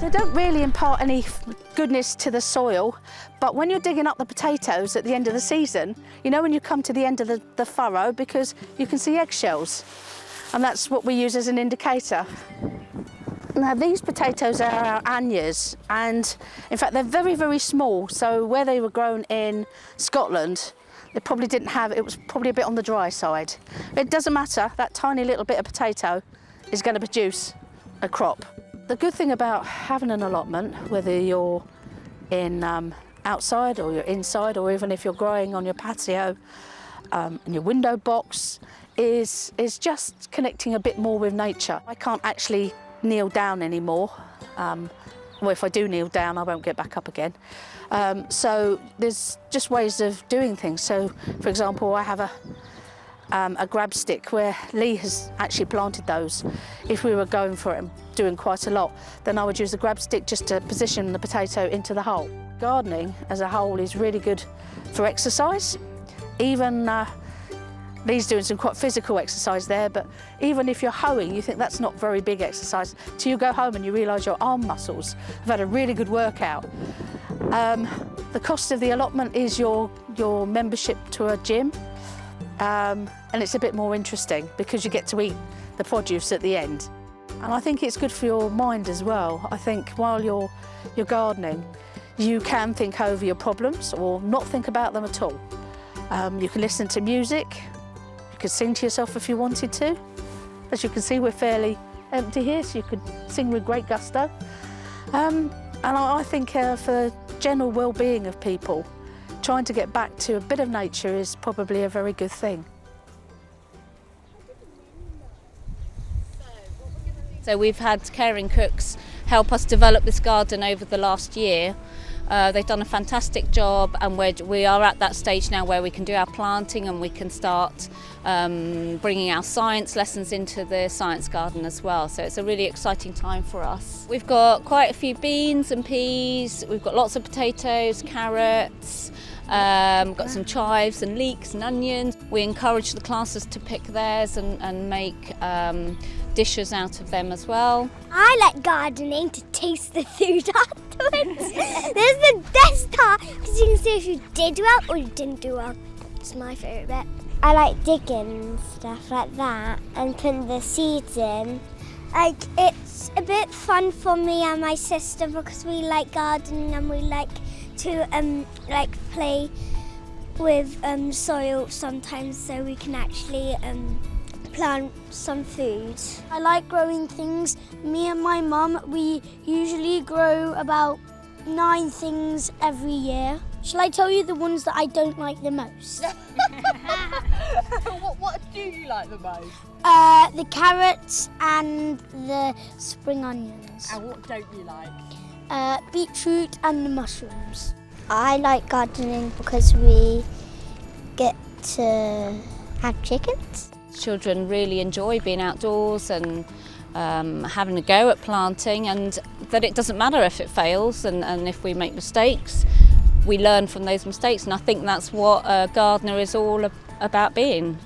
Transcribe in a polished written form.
They don't really impart any goodness to the soil, but when you're digging up the potatoes at the end of the season, you know when you come to the end of the furrow, because you can see eggshells, and that's what we use as an indicator. Now these potatoes are our anniers, and in fact they're very, very small, so where they were grown in Scotland, they probably didn't have, it was probably a bit on the dry side. It doesn't matter, that tiny little bit of potato is going to produce a crop. The good thing about having an allotment, whether you're in outside or you're inside, or even if you're growing on your patio, in your window box, is just connecting a bit more with nature. I can't actually kneel down anymore. Well, if I do kneel down, I won't get back up again. So there's just ways of doing things. So, for example, I have a grab stick where Lee has actually planted those. If we were going for it and doing quite a lot, then I would use the grab stick just to position the potato into the hole. Gardening as a whole is really good for exercise. Even Lee's doing some quite physical exercise there, but even if you're hoeing, you think that's not very big exercise, till you go home and you realise your arm muscles have had a really good workout. The cost of the allotment is your membership to a gym. And it's a bit more interesting because you get to eat the produce at the end. And I think it's good for your mind as well. I think while you're gardening, you can think over your problems or not think about them at all. You can listen to music, you can sing to yourself if you wanted to. As you can see, we're fairly empty here, so you could sing with great gusto. And I think for general well-being of people, trying to get back to a bit of nature is probably a very good thing. So we've had caring cooks help us develop this garden over the last year. They've done a fantastic job, and we are at that stage now where we can do our planting and we can start bringing our science lessons into the science garden as well. So it's a really exciting time for us. We've got quite a few beans and peas, we've got lots of potatoes, carrots, got some chives and leeks and onions. We encourage the classes to pick theirs and make dishes out of them as well. I like gardening to taste the food afterwards. This is the best part because you can see if you did well or you didn't do well. It's my favourite bit. I like digging and stuff like that and putting the seeds in. Like, it's a bit fun for me and my sister because we like gardening and we like to play with soil sometimes, so we can actually plant some food. I like growing things. Me and my mum, we usually grow about 9 things every year. Shall I tell you the ones that I don't like the most? What do you like the most? The carrots and the spring onions. And what don't you like? Beetroot and the mushrooms. I like gardening because we get to have chickens. Children really enjoy being outdoors and having a go at planting, and that it doesn't matter if it fails and if we make mistakes, we learn from those mistakes, and I think that's what a gardener is all about being.